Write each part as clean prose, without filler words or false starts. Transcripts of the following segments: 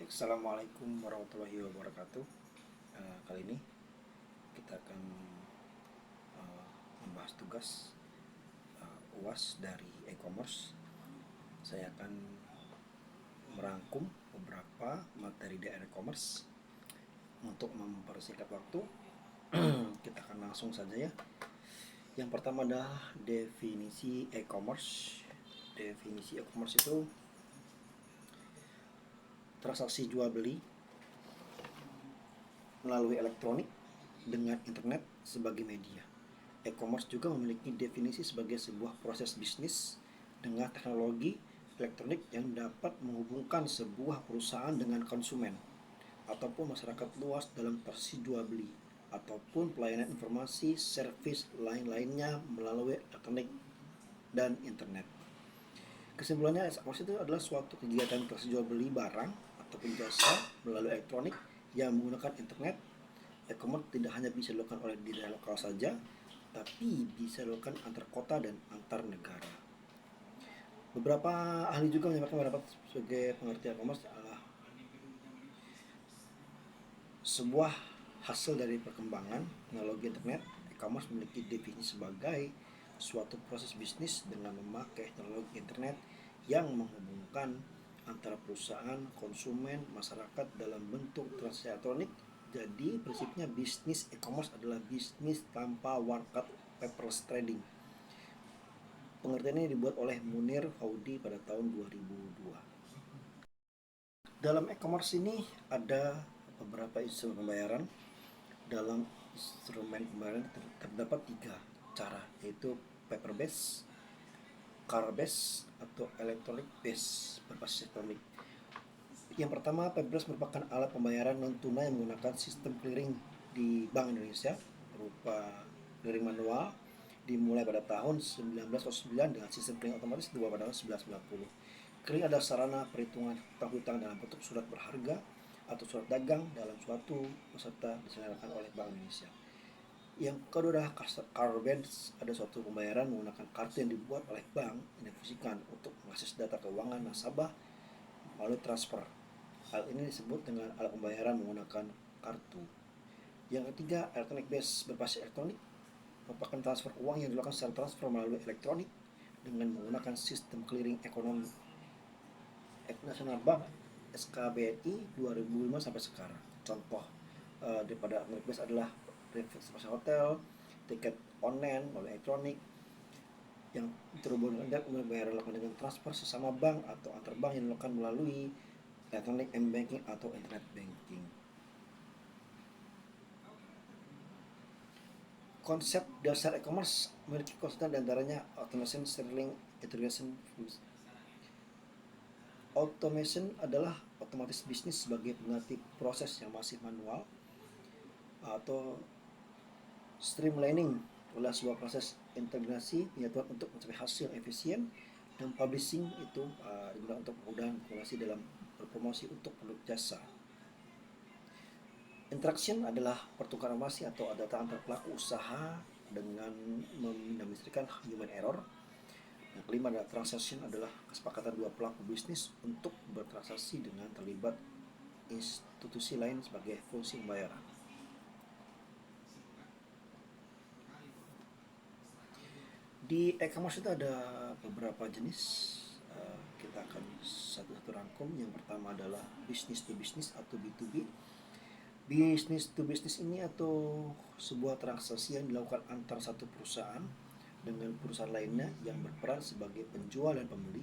Assalamualaikum warahmatullahi wabarakatuh. Kali ini kita akan membahas tugas UAS dari e-commerce. Saya akan merangkum beberapa materi dari e-commerce untuk mempersingkat waktu. Kita akan langsung saja ya. Yang pertama adalah definisi e-commerce. Definisi e-commerce itu transaksi jual beli melalui elektronik dengan internet sebagai media. E-commerce juga memiliki definisi sebagai sebuah proses bisnis dengan teknologi elektronik yang dapat menghubungkan sebuah perusahaan dengan konsumen ataupun masyarakat luas dalam transaksi jual beli ataupun pelayanan informasi servis lain-lainnya melalui elektronik dan internet. Kesimpulannya, e-commerce itu adalah suatu kegiatan transaksi jual beli barang ataupun jasa melalui elektronik yang menggunakan internet. E-commerce tidak hanya bisa dilakukan oleh di daerah lokal saja, tapi bisa dilakukan antar kota dan antar negara. Beberapa ahli juga menyampaikan pendapat sebagai pengertian e-commerce adalah sebuah hasil dari perkembangan teknologi internet. E-commerce memiliki definisi sebagai suatu proses bisnis dengan memakai teknologi internet yang menghubungkan antara perusahaan, konsumen, masyarakat dalam bentuk transaksi elektronik. Jadi prinsipnya bisnis e-commerce adalah bisnis tanpa warkat paperless trading. Pengertian ini dibuat oleh Munir Faudi pada tahun 2002. Dalam e-commerce ini ada beberapa instrumen pembayaran. Dalam instrumen pembayaran terdapat 3 cara, yaitu paper based, card based, atau electronic based berbasis elektronik. Yang pertama, paper based merupakan alat pembayaran non tunai yang menggunakan sistem clearing di Bank Indonesia berupa clearing manual dimulai pada tahun 1909 dengan sistem clearing otomatis dibawa pada tahun 1990. Clearing adalah sarana perhitungan hutang dalam bentuk surat berharga atau surat dagang dalam suatu peserta diselenggarakan oleh Bank Indonesia. Yang kedua adalah card based, ada suatu pembayaran menggunakan kartu yang dibuat oleh bank yang difungsikan untuk mengakses data keuangan nasabah melalui transfer. Hal ini disebut dengan alat pembayaran menggunakan kartu. Yang ketiga, electronic based berbasis elektronik merupakan transfer uang yang dilakukan secara transfer melalui elektronik dengan menggunakan sistem clearing ekonomi Nasional Bank SKBNI 2005 sampai sekarang. Contoh daripada electronic based adalah reservasi hotel, tiket online melalui elektronik yang terhubung dengan pembayaran dilakukan dengan transfer sesama bank atau antar bank yang dilakukan melalui elektronik m-banking atau internet banking. Konsep dasar e-commerce memiliki konsep diantaranya automation, selling, integration. Automation adalah otomatis bisnis sebagai pengganti proses yang masih manual, atau streamlining adalah sebuah proses integrasi penyatuan untuk mencapai hasil efisien, dan publishing itu digunakan untuk kemudahan komunikasi dalam berpromosi untuk produk jasa. Interaction adalah pertukaran informasi atau data antar pelaku usaha dengan meminimalisirkan human error. Yang kelima adalah transaction, adalah kesepakatan dua pelaku bisnis untuk bertransaksi dengan terlibat institusi lain sebagai fungsi pembayaran. Di e-commerce itu ada beberapa jenis. Kita akan satu-satu rangkum. Yang pertama adalah business to business atau B2B. Business to business ini atau sebuah transaksi yang dilakukan antar satu perusahaan dengan perusahaan lainnya yang berperan sebagai penjual dan pembeli.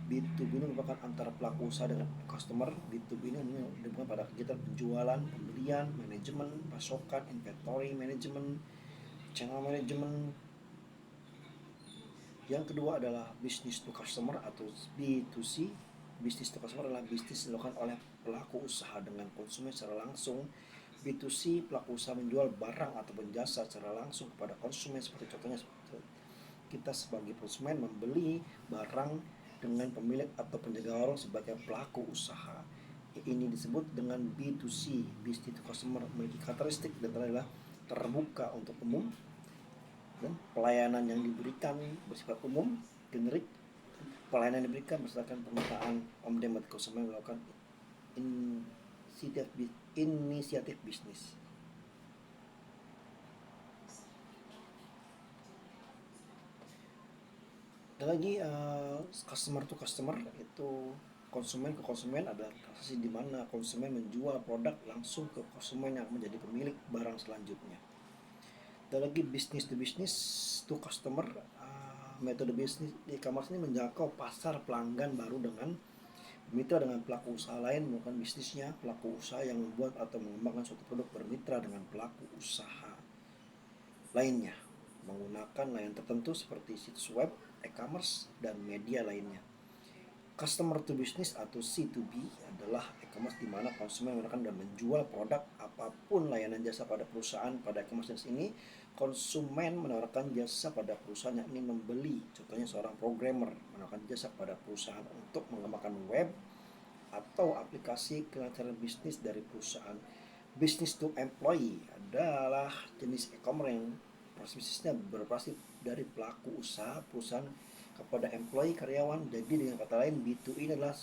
B2B ini merupakan antara pelaku usaha dengan customer. B2B ini merupakan pada kegiatan penjualan, pembelian, manajemen, pasokan, inventory management, channel management. Yang kedua adalah business to customer atau B2C. Business to customer adalah bisnis dilakukan oleh pelaku usaha dengan konsumen secara langsung. B2C, pelaku usaha menjual barang atau jasa secara langsung kepada konsumen, seperti contohnya kita sebagai konsumen membeli barang dengan pemilik atau penjaga warung sebagai pelaku usaha. Ini disebut dengan B2C, business to customer, memiliki karakteristik dan adalah terbuka untuk umum, dan pelayanan yang diberikan bersifat umum, generik. Pelayanan yang diberikan berdasarkan permintaan om demand konsumen melakukan inisiatif bisnis. Ada lagi customer to customer, itu konsumen ke konsumen, ada transaksi di mana konsumen menjual produk langsung ke konsumen yang menjadi pemilik barang selanjutnya. Ada lagi bisnis to business to customer. Metode bisnis di e-commerce ini menjangkau pasar pelanggan baru dengan bermitra dengan pelaku usaha lain melakukan bisnisnya. Pelaku usaha yang membuat atau mengembangkan suatu produk bermitra dengan pelaku usaha lainnya menggunakan layanan tertentu seperti situs web, e-commerce, dan media lainnya. Customer to business atau C2B adalah e-commerce di mana konsumen menggunakan dan menjual produk apapun layanan jasa pada perusahaan. Pada e-commerce ini, konsumen menawarkan jasa pada perusahaan yang ingin membeli. Contohnya seorang programmer menawarkan jasa pada perusahaan untuk mengembangkan web atau aplikasi kelancaran bisnis dari perusahaan. Business to employee adalah jenis e-commerce yang proses bisnisnya beroperasi dari pelaku usaha perusahaan kepada employee karyawan. Jadi dengan kata lain, B2E adalah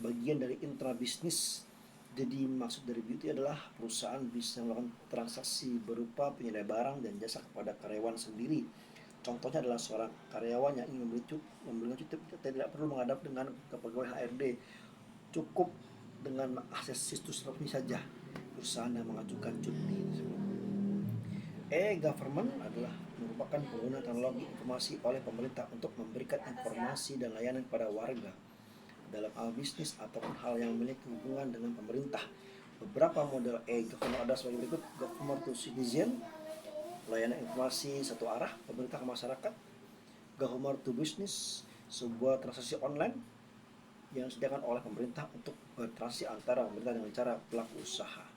bagian dari intra bisnis. Jadi maksud dari B2E adalah perusahaan bisa melakukan transaksi berupa penyedia barang dan jasa kepada karyawan sendiri. Contohnya adalah seorang karyawan yang ingin membeli cuti tidak perlu menghadap dengan kepegawai HRD, cukup dengan akses situs resmi saja perusahaan yang mengajukan cuti tersebut. E-government adalah merupakan penggunaan teknologi informasi oleh pemerintah untuk memberikan informasi dan layanan kepada warga dalam hal bisnis ataupun hal yang memiliki hubungan dengan pemerintah. Beberapa model e-government ada sebagai berikut: government to citizen, layanan informasi satu arah pemerintah ke masyarakat; government to business, sebuah transaksi online yang disediakan oleh pemerintah untuk bertransaksi antara pemerintah dengan cara pelaku usaha.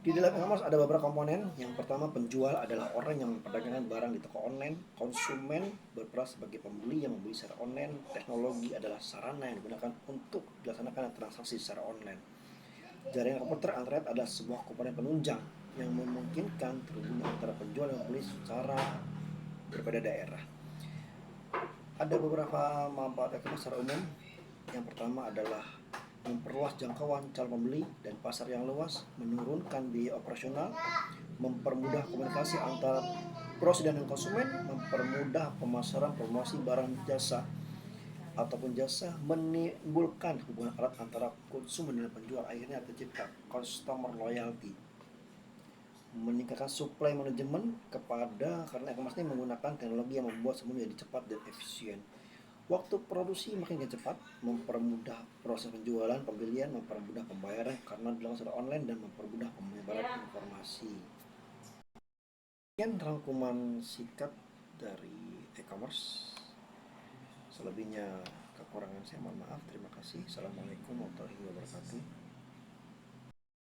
Di dalam e-commerce ada beberapa komponen. Yang pertama, penjual adalah orang yang memperdagangkan barang di toko online. Konsumen berperan sebagai pembeli yang membeli secara online. Teknologi adalah sarana yang digunakan untuk dilaksanakan transaksi secara online. Jaringan komputer internet adalah sebuah komponen penunjang yang memungkinkan terhubungnya antara penjual dan pembeli secara berbeda daerah. Ada beberapa manfaat e-commerce secara umum. Yang pertama adalah memperluas jangkauan calon pembeli dan pasar yang luas, menurunkan biaya operasional, mempermudah komunikasi antara perusahaan dan konsumen, mempermudah pemasaran promosi barang jasa ataupun jasa, menimbulkan hubungan erat antara konsumen dan penjual, akhirnya tercipta customer loyalty, meningkatkan supply management karena e-commerce ini menggunakan teknologi yang membuat semua menjadi cepat dan efisien. Waktu produksi makin cepat, mempermudah proses penjualan, pembelian, mempermudah pembayaran karena dilakukan secara online, dan mempermudah penyebaran informasi. Sekian rangkuman singkat dari e-commerce. Selebihnya kekurangan saya mohon maaf. Terima kasih. Assalamualaikum warahmatullahi wabarakatuh.